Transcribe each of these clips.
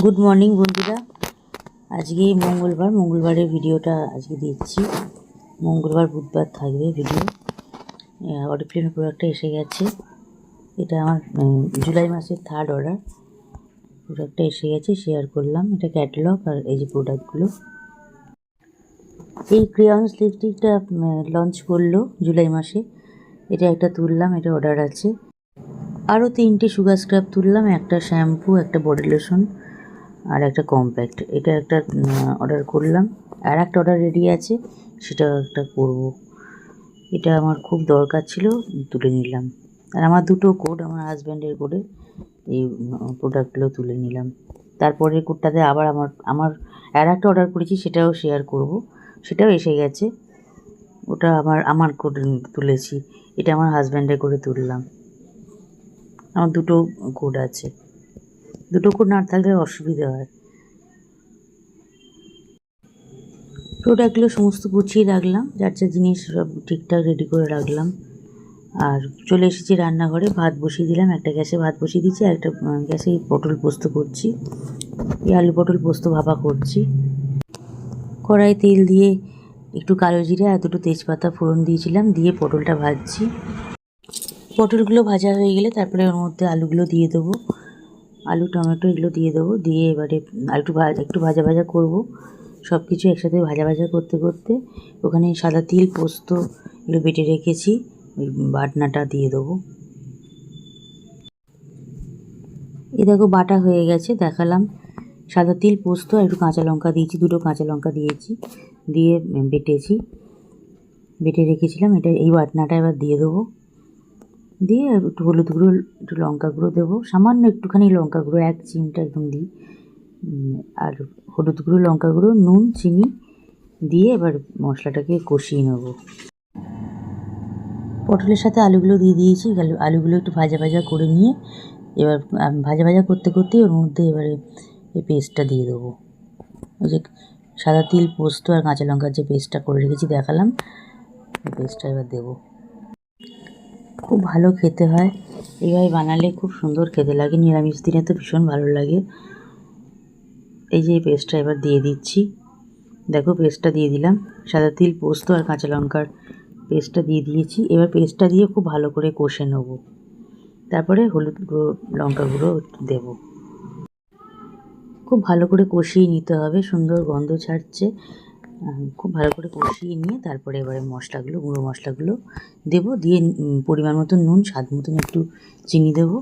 Good morning বন্ধুরা। আজকে মঙ্গলবারের ভিডিওটা আজকে দিচ্ছি। মঙ্গলবার বুধবার থাকবে ভিডিও। অরিফ্লেমের প্রোডাক্টটা এসে গেছে। এটা আমার জুলাই মাসের 3rd অর্ডার। প্রোডাক্টটা এসে গেছে, শেয়ার করলাম। এটা ক্যাটালগ আর এই যে প্রোডাক্টগুলো। এই ক্রেয়ন্স লিপস্টিকটা লঞ্চ করলো জুলাই মাসে। এটা একটা তুললাম, এটা অর্ডার আছে। আরও 3টে সুগার স্ক্রাব তুললাম, একটা শ্যাম্পু, একটা বডি লোশন আর একটা কম্প্যাক্ট। এটা একটা অর্ডার করলাম। আর একটা অর্ডার রেডি আছে, সেটা একটা করব। এটা আমার খুব দরকার ছিল, তুলে নিলাম। আর আমার 2টো কোড, আমার হাজব্যান্ডের কোডে এই প্রোডাক্টগুলো তুলে নিলাম। তারপরে কোডটাতে আবার আমার আর একটা অর্ডার করেছি, সেটাও শেয়ার করব। সেটাও এসে গেছে। ওটা আমার কোড তুলেছি। এটা আমার হাজব্যান্ডের কোডে তুললাম। আমার 2টো কোড আছে। 2টো কোড না থাকলে অসুবিধা হয়। প্রোডাক্টগুলো সমস্ত গুছিয়ে রাখলাম, যার যা জিনিস সব ঠিকঠাক রেডি করে রাখলাম। আর চলে এসেছি রান্নাঘরে। ভাত বসিয়ে দিলাম, একটা গ্যাসে ভাত বসিয়ে দিচ্ছি, আর একটা গ্যাসে পটল পোস্ত করছি। এই আলু পটল পোস্ত ভাপা করছি। কড়াই তেল দিয়ে একটু কালো জিরে আর 2টো তেজপাতা ফোড়ন দিয়েছিলাম, দিয়ে পটলটা ভাজছি। পটলগুলো ভাজা হয়ে গেলে তারপরে ওর মধ্যে আলুগুলো দিয়ে দেবো। আলু টমেটো এগুলো দিয়ে দেবো। দিয়ে এবারে একটু ভাজা ভাজা করবো। সব কিছু একসাথে ভাজা ভাজা করতে করতে ওখানে সাদা তিল পোস্ত এগুলো বেটে রেখেছি, ওই বাটনাটা দিয়ে দেবো। এই দেখো বাটা হয়ে গেছে, দেখালাম। সাদা তিল পোস্ত আর একটু কাঁচা লঙ্কা দিয়েছি, 2টো কাঁচা লঙ্কা দিয়েছি, দিয়ে বেটে রেখেছিলাম। এটা এই বাটনাটা এবার দিয়ে দেবো। দিয়ে একটু হলুদ গুঁড়ো, একটু লঙ্কা গুঁড়ো দেবো, সামান্য একটুখানি লঙ্কা গুঁড়ো, 1 চিমটা একদম দিই। আর হলুদ গুঁড়ো, লঙ্কা গুঁড়ো, নুন, চিনি দিয়ে এবার মশলাটাকে কষিয়ে নেব। পটলের সাথে আলুগুলো দিয়ে দিয়েছি। আলুগুলো একটু ভাজা ভাজা করে নিয়ে এবার ভাজা ভাজা করতে করতেই ওর মধ্যে এবারে এই পেস্টটা দিয়ে দেবো। ওই যে সাদা তিল পোস্ত আর কাঁচা লঙ্কার যে পেস্টটা করে রেখেছি দেখালাম, এই পেস্টটা এবার দেবো। খুব ভালো খেতে হয়, এইভাবে বানালে খুব সুন্দর খেতে লাগে। নিরামিষ দিনে তো ভীষণ ভালো লাগে। এই যে পেস্টটা এবার দিয়ে দিচ্ছি। দেখো পেস্টটা দিয়ে দিলাম, সাদা তিল পোস্ত আর কাঁচা লঙ্কার পেস্টটা দিয়ে দিয়েছি। এবার পেস্টটা দিয়ে খুব ভালো করে কষে নেব। তারপরে হলুদ গুঁড়ো, লঙ্কা গুঁড়ো দেব। খুব ভালো করে কষিয়ে নিতে হবে, সুন্দর গন্ধ ছাড়ছে। খুব ভালো করে কষিয়ে নিয়ে তারপরে এবারে গুঁড়ো মশলাগুলো দেবো। দিয়ে পরিমাণ মতন নুন, স্বাদ মতন একটু চিনি দেবো।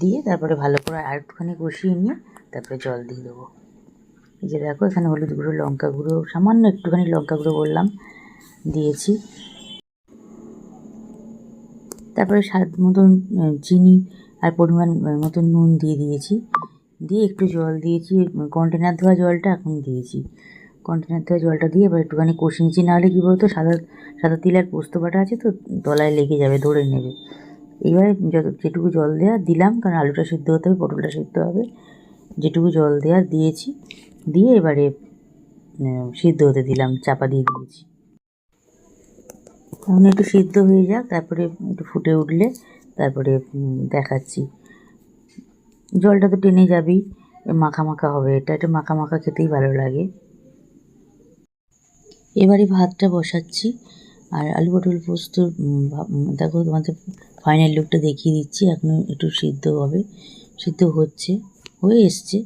দিয়ে তারপরে ভালো করে আর একটুখানি কষিয়ে নিয়ে তারপরে জল দিয়ে দেবো। এই যে দেখো এখানে হলুদ গুঁড়ো, লঙ্কা গুঁড়ো, সামান্য একটুখানি লঙ্কা গুঁড়ো বললাম দিয়েছি। তারপরে স্বাদ মতন চিনি আর পরিমাণ মতন নুন দিয়ে দিয়েছি। দিয়ে একটু জল দিয়েছি, কন্টেনার ধোয়া জলটা এখন দিয়েছি। কন্টেনার ধোয়া জলটা দিয়ে এবার একটুখানি কষিয়ে নিচ্ছি। নাহলে কী বলতো, সাদা তিল আর পোস্ত বাটা আছে তো, তলায় লেগে যাবে, ধরে নেবে। এবারে যেটুকু জল দিলাম, কারণ আলুটা সিদ্ধ হতে হবে, পটলটা সিদ্ধ হবে, যেটুকু জল দিয়েছি, দিয়ে এবারে সিদ্ধ হতে দিলাম, চাপা দিয়ে দিয়েছি। এখন একটু সিদ্ধ হয়ে যাক, তারপরে একটু ফুটে উঠলে তারপরে দেখাচ্ছি। জলটা তো টেনে যাবেই, মাখা মাখা হবে। এটা মাখা মাখা খেতেই ভালো লাগে। এবারে ভাতটা বসাচ্ছি। আর আলু পটল পোস্ত দেখো তোমাদের ফাইনাল লুকটা দেখিয়ে দিচ্ছি। এখনও একটু সিদ্ধ হবে, সিদ্ধ হয়ে এসছে।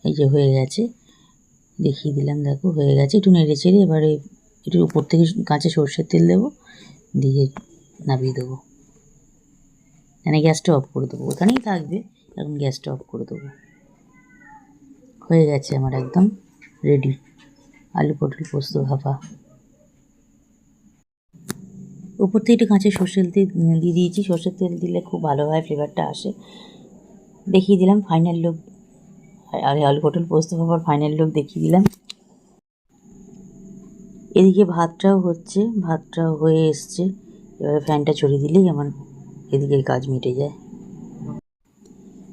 এই যে হয়ে গেছে, দেখিয়ে দিলাম। দেখো হয়ে গেছে। একটু নেড়ে চেড়ে এবারে একটু উপর থেকে কাঁচা সর্ষের তেল দেবো, দিয়ে নামিয়ে দেবো। মানে গ্যাসটা অফ করে দেবো, ওখানেই থাকবে। এখন গ্যাসটা অফ করে দেবো। হয়ে গেছে আমার একদম রেডি আলু পটল পোস্ত ভাপা। উপর থেকে একটু কাঁচা সর্ষের তেল দিয়ে দিয়েছি। সর্ষের তেল দিলে খুব ভালো হয়, ফ্লেভারটা আসে। দেখিয়ে দিলাম ফাইনাল লুক। আলু পটল পোস্ত ভাপার ফাইনাল লুক দেখিয়ে দিলাম। এদিকে ভাতটাও হয়ে এসছে। এবারে ফ্যানটা ছড়িয়ে দিলেই আমার এদিকে কাজ মিটে যায়।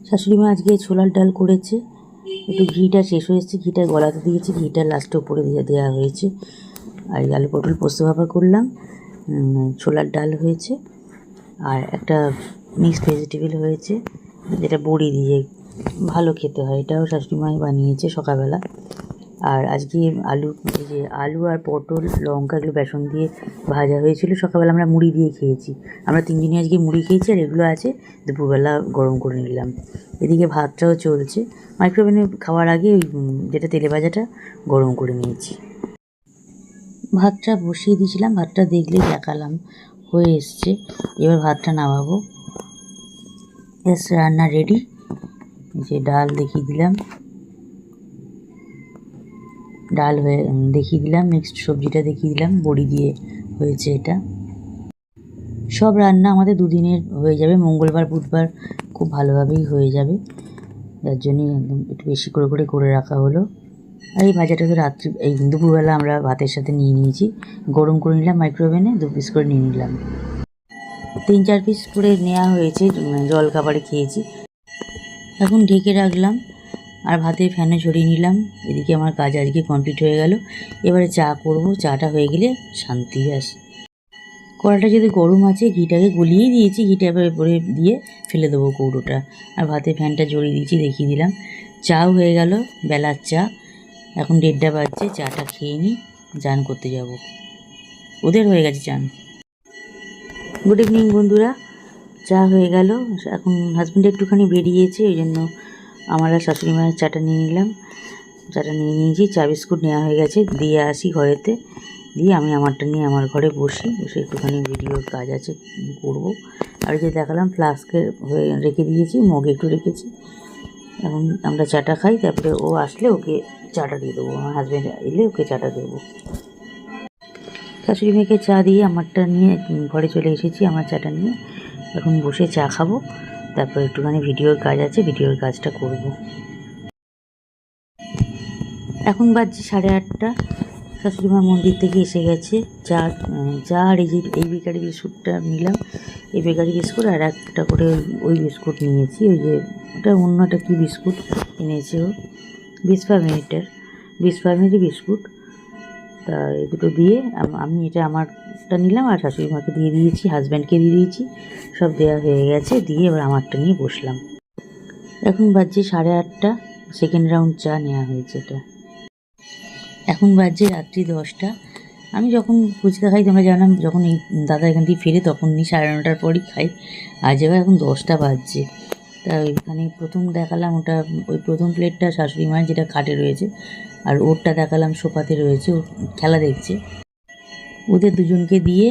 শাশুড়ি মা আজকে ছোলার ডাল করেছে। একটু ঘিটা শেষ হয়ে এসছে, ঘিটা গলাতে দিয়েছি, ঘিটা লাস্টে উপরে দেওয়া হয়েছে। আর আলু পটল পোস্ত ভাপা করলাম, ছোলার ডাল হয়েছে, আর একটা মিক্সড ভেজিটেবল হয়েছে, যেটা বড়ি দিয়ে ভালো খেতে হয়। এটাও শাশুড়িমাই বানিয়েছে সকালবেলা। আর আজকে আলু আর পটল লঙ্কা এগুলো বেসন দিয়ে ভাজা হয়েছিল। সকালবেলা আমরা মুড়ি দিয়ে খেয়েছি। আমরা 3 দিনই আজকে মুড়ি খেয়েছি, আর এগুলো আছে দুপুরবেলা গরম করে নিলাম। এদিকে ভাতটাও চলছে। মাইক্রোওভেনে খাওয়ার আগে ওই যেটা তেলে ভাজাটা গরম করে নিয়েছি। ভাতটা বসিয়ে দিয়েছিলাম, ভাতটা দেখলেই দেখালাম হয়ে এসছে। এবার ভাতটা নামাবো। ব্যাস রান্না রেডি। যে ডাল দেখিয়ে দিলাম, ডাল হয়ে দেখিয়ে দিলাম, নেক্সট সবজিটা দেখিয়ে দিলাম, বড়ি দিয়ে হয়েছে এটা। সব রান্না আমাদের 2 দিনের হয়ে যাবে, মঙ্গলবার বুধবার খুব ভালোভাবেই হয়ে যাবে, যার জন্যই একদম একটু বেশি করে করে করে রাখা হলো। আর এই ভাজাটা তো এই দুপুরবেলা আমরা ভাতের সাথে নিয়ে নিয়েছি, গরম করে নিলাম মাইক্রোওভেনে, 2 পিস করে নিয়ে নিলাম। 3-4 পিস করে নেওয়া হয়েছে, জল খাবারে খেয়েছি। এখন ঢেকে রাখলাম আর ভাতের ফ্যানে ঝরিয়ে নিলাম। এদিকে আমার কাজ আজকে কমপ্লিট হয়ে গেল। এবারে চা করব, চাটা হয়ে গেলে শান্তি। ব্যাস কড়াটা যদি গরম আছে, ঘিটাকে গলিয়েই দিয়েছি, ঘিটা এবারে পরে দিয়ে ফেলে দেবো কৌটোটা। আর ভাতের ফ্যানটা জ্বলিয়ে দিয়েছি, দেখিয়ে দিলাম। চাও হয়ে গেল, বেলার চা। এখন 1:30 বাজছে, চাটা খেয়ে নিই, চান করতে যাব। ওদের হয়ে গেছে চান। গুড ইভিনিং বন্ধুরা, চা হয়ে গেল। এখন হাজব্যান্ড একটুখানি বেরিয়েছে, ওই জন্য আমার আর শাশুড়ি মায়ের চাটা নিয়ে নিলাম। চাটা নিয়ে নিয়েছি, চা বিস্কুট নেওয়া হয়ে গেছে, দিয়ে আসি ঘরেতে। দিয়ে আমি আমারটা নিয়ে আমার ঘরে বসে একটুখানি ভিডিওর কাজ আছে করব। আর যে দেখালাম ফ্লাস্কে হয়ে রেখে দিয়েছি, মগে একটু রেখেছি। এখন আমরা চাটা খাই, তারপরে ও আসলে ওকে চাটা দিয়ে দেবো। আমার হাজব্যান্ড এলে ওকে চাটা দেবো। শাশুড়ি মেয়েকে চা দিয়ে আমারটা নিয়ে ঘরে চলে এসেছি, আমার চাটা নিয়ে এখন বসে চা খাবো। তারপর একটুখানি ভিডিওর কাজ আছে, ভিডিওর কাজটা করব। এখন বাজছে 8:30। শাশুড়িমা মন্দির থেকে এসে গেছে। চা আর এই বেকারি বিস্কুটটা নিলাম। এই বেকারি বিস্কুট আর একটা করে ওই বিস্কুট নিয়েছি। ওই যে ওটা অন্যটা কী বিস্কুট এনেছে ও, বিসফার্মেরই বিস্কুট। তা এই দুটো দিয়ে আমি এটা আমারটা নিলাম, আর শাশুড়ি মাকে দিয়ে দিয়েছি, হাজব্যান্ডকে দিয়ে দিয়েছি। সব দেওয়া হয়ে গেছে, দিয়ে এবার আমারটা নিয়ে বসলাম। এখন বাজছে 8:30, সেকেন্ড রাউন্ড চা নেওয়া হয়েছে এটা। এখন বাজছে রাত্রি 10টা। আমি যখন ফুচকা খাই, তোমরা জানো, যখন এই দাদা এখান থেকে ফিরে তখন 9:30টার পরই খাই। আজ এবার এখন 10টা বাজছে। তা ওইখানে প্রথম দেখালাম ওটা, ওই প্রথম প্লেটটা শাশুড়ি মায়ের, যেটা খাটে রয়েছে, আর ওরটা দেখালাম সোফাতে রয়েছে, ও খেলা দেখছে। ওদের দুজনকে দিয়ে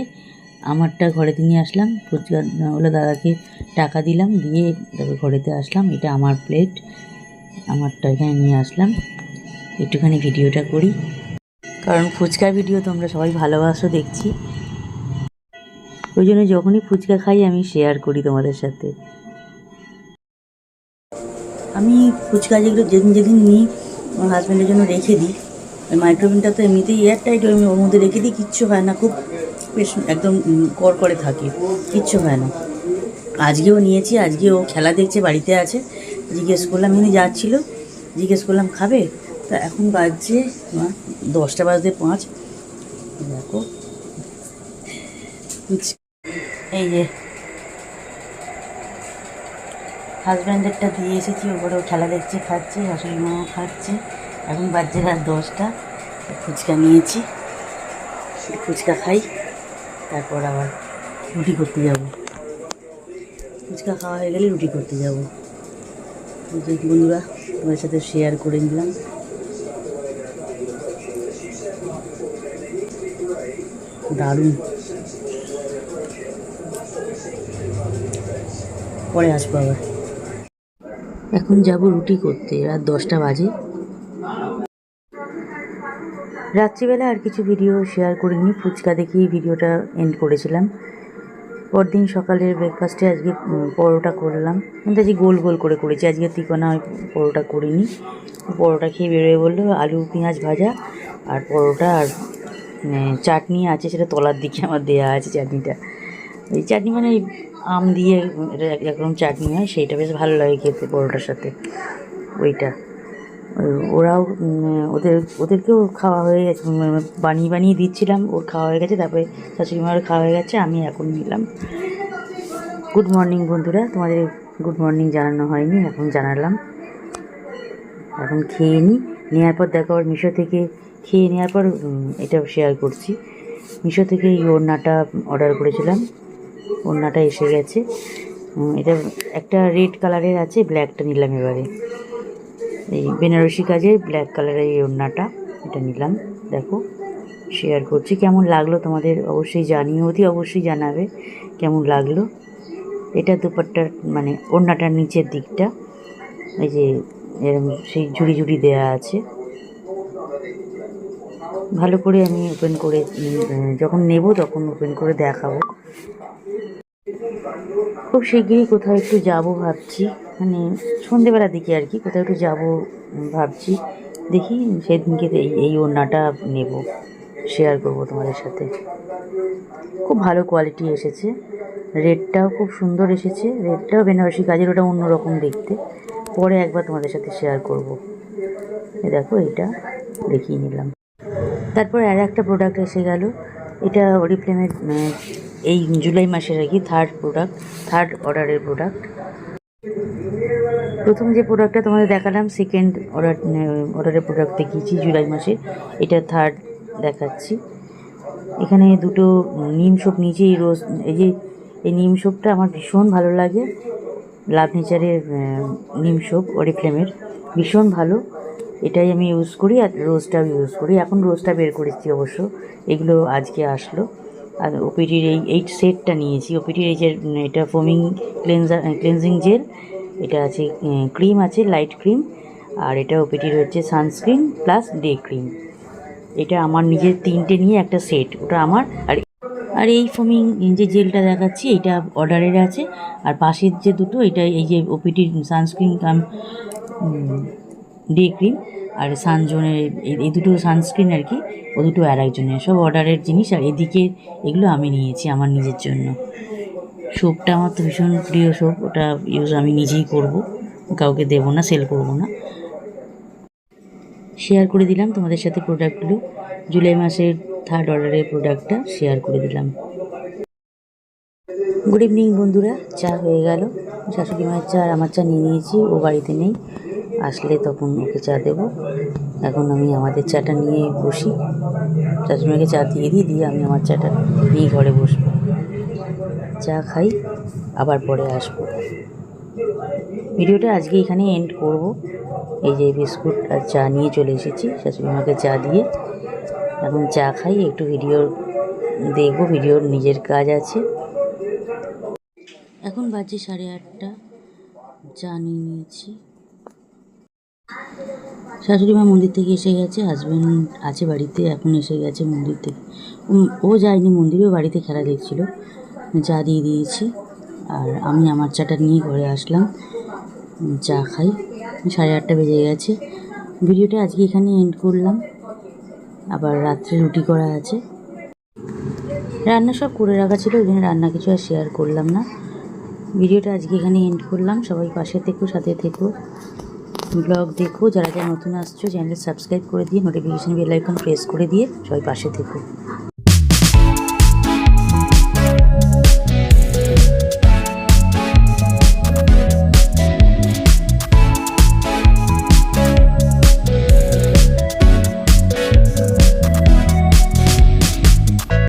আমারটা ঘরেতে নিয়ে আসলাম। ফুচকা হলো দাদাকে টাকা দিলাম, দিয়ে তারপর ঘরেতে আসলাম। এটা আমার প্লেট, আমারটা এখানে নিয়ে আসলাম। একটুখানি ভিডিওটা করি, কারণ ফুচকার ভিডিও তোমরা সবাই ভালোবাসো দেখছি, ওই জন্য যখনই ফুচকা খাই আমি শেয়ার করি তোমাদের সাথে। আমি ফুচকা যেগুলো যেদিন নিই আমার হাজব্যান্ডের জন্য রেখে দিই। ওই মাইক্রোওভেনটা তো এমনিতেই এয়ারটাইট, ওর মধ্যে রেখে দিই, কিচ্ছু হয় না, খুব বেশ একদম করে থাকে, কিচ্ছু হয় না। আজকেও নিয়েছি, আজকেও খেলা দেখছে, বাড়িতে আছে। জিজ্ঞেস করলাম, এমনি যাচ্ছিল, জিজ্ঞেস করলাম খাবে। তা এখন বাজছে 10:05। দেখো এই যে হাজব্যান্ডেরটা দিয়ে এসেছি, ওপরেও খেলা দেখছে, খাচ্ছে, শাশুড়ি মাও খাচ্ছে। এখন বাজছে রাত 10টা। ফুচকা নিয়েছি, ফুচকা খাই, তারপর আবার রুটি করতে যাব। ফুচকা খাওয়া হয়ে গেলে রুটি করতে যাব। বন্ধুরা তোমার সাথে শেয়ার করে নিলাম। দারুণ, পরে আসবো আবার। এখন যাব রুটি করতে, রাত 10টা বাজে। রাত্রিবেলা আর কিছু ভিডিও শেয়ার করিনি, ফুচকা দেখেই ভিডিওটা এন্ড করেছিলাম। পরদিন সকালের ব্রেকফাস্টে আজকে পরোটা করলাম, কিন্তু আজকে গোল গোল করে করেছি, আজকে তিকোনা পরোটা করিনি। পরোটা খেয়ে বেরোয় বললো, আলু পেঁয়াজ ভাজা আর পরোটা, আর চাটনি আছে, সেটা তলার দিকে আমার দেওয়া আছে চাটনিটা। এই চাটনি মানে আম দিয়ে এটা একরকম চাটনি হয়, সেইটা বেশ ভালো লাগে খেতে পরোটার সাথে। ওইটা ওরাও ওদেরকেও খাওয়া হয়ে গেছে, বানিয়ে দিচ্ছিলাম, ওর খাওয়া হয়ে গেছে। তারপরে শাশুড়ি মায়ের খাওয়া হয়ে গেছে, আমি এখন নিলাম। গুড মর্নিং বন্ধুরা, তোমাদের গুড মর্নিং জানানো হয়নি, এখন জানালাম। এখন খেয়ে নিই, নেওয়ার পর দেখো আবার মিশো থেকে খেয়ে নেওয়ার পর এটা শেয়ার করছি। মিশো থেকে এই ওড়নাটা অর্ডার করেছিলাম, ওড়নাটা এসে গেছে। এটা একটা রেড কালারের আছে, ব্ল্যাকটা নিলাম এবারে। এই বেনারসি কাজের ব্ল্যাক কালারের এই ওড়নাটা, এটা নিলাম। দেখো শেয়ার করছি, কেমন লাগলো তোমাদের অবশ্যই জানিও, অতি অবশ্যই জানাবে কেমন লাগলো। এটা দুপাট্টার মানে ওড়নাটার নিচের দিকটা এই যে এরকম সেই ঝুড়ি ঝুড়ি দেওয়া আছে। ভালো করে আমি ওপেন করে যখন নেব তখন ওপেন করে দেখাবো। খুব শিগগিরই কোথাও একটু যাব ভাবছি, মানে সন্ধেবেলার দিকে আর কি, কোথাও একটু যাব ভাবছি। দেখি সেদিনকে এই ওড়নাটা নেব, শেয়ার করব তোমাদের সাথে। খুব ভালো কোয়ালিটি এসেছে, রেটটাও খুব সুন্দর এসেছে। রেটটাও বেনারসি কাজের, ওটা অন্যরকম দেখতে, পরে একবার তোমাদের সাথে শেয়ার করব। দেখো এটা দেখিয়ে নিলাম। তারপর আর একটা প্রোডাক্ট এসে গেল, এটা অরিফ্লেমের এই জুলাই মাসের আর কি থার্ড অর্ডারের প্রোডাক্ট। প্রথম যে প্রোডাক্টটা তোমাদের দেখালাম সেকেন্ড অর্ডারের প্রোডাক্ট দেখিয়েছি জুলাই মাসে, এটা থার্ড দেখাচ্ছি। এখানে দুটো নিম সোপ নিয়েছি। এই নিম সোপটা আমার ভীষণ ভালো লাগে, লাভ নেচারের নিম সোপ অরিফ্লেমের, ভীষণ ভালো। এটাই আমি ইউজ করি, আর রোজটাও ইউজ করি। এখন রোজটা বের করেছি অবশ্য, এগুলো আজকে আসলো। আর ওপিটির এই সেটটা নিয়েছি। ওপিটির এই যে এটা ফোমিং ক্লেনজিং জেল, এটা আছে ক্রিম আছে, লাইট ক্রিম, আর এটা ওপিটির হচ্ছে সানস্ক্রিন প্লাস ডে ক্রিম। এটা আমার নিজের তিনটে নিয়ে একটা সেট, ওটা আমার। আর এই ফোমিং যে জেলটা দেখাচ্ছি এটা অর্ডারের আছে, আর পাশের যে দুটো এটা এই যে ওপিটির সানস্ক্রিন ডে ক্রিম আর সানজোনের এই দুটো সানস্ক্রিন আর কি, ও দুটো আর একজনের, সব অর্ডারের জিনিস। আর এদিকে এগুলো আমি নিয়েছি আমার নিজের জন্য। সোপটা আমার তো ভীষণ প্রিয় সোপ, ওটা ইউজ আমি নিজেই করব, কাউকে দেবো না, সেল করব না। শেয়ার করে দিলাম তোমাদের সাথে প্রোডাক্টগুলো, জুলাই মাসের থার্ড অর্ডারের প্রোডাক্টটা শেয়ার করে দিলাম। গুড ইভিনিং বন্ধুরা, চা হয়ে গেল। শাশুড়ি মায়ের চা আর আমার চা নিয়ে নিয়েছি, ও বাড়িতে নেই, আসলে তখন ওকে চা দেবো। এখন আমি আমাদের চাটা নিয়ে বসি, শাশুড়ি মাকে চা দিয়ে আমি আমার চাটা নিয়ে ঘরে বসবো, চা খাই, আবার পরে আসবো। ভিডিওটা আজকে এখানে এন্ড করব। এই যে বিস্কুট আর চা নিয়ে চলে এসেছি, শাশুড়ি মাকে চা দিয়ে এখন চা খাই, একটু ভিডিও দেখবো, ভিডিওর নিজের কাজ আছে। এখন বাজে 8:30, চা নিয়ে নিয়েছি। শাশুড়ি মা মন্দির থেকে এসে গেছে, হাজব্যান্ড আছে বাড়িতে, এখন এসে গেছে মন্দির থেকে। ও যায়নি মন্দিরে, ও বাড়িতে খেলা দেখছিল। চা দিয়ে দিয়েছি, আর আমি আমার চাটা নিয়ে ঘরে আসলাম, চা খাই। 8:30 বেজে গেছে। ভিডিওটা আজকে এখানে এন্ড করলাম, আবার রাত্রে রুটি করা আছে। রান্না সব করে রাখা ছিল, ওই জন্য রান্না কিছু আর শেয়ার করলাম না। ভিডিওটা আজকে এখানে এন্ড করলাম। সবাই পাশে থেকো, সাথে থেকো, ব্লগ দেখো। যারা যারা নতুন আসছো চ্যানেল সাবস্ক্রাইব করে দিয়ে নোটিফিকেশান বেল আইকন প্রেস করে দিয়ে সবাই পাশে থেকো।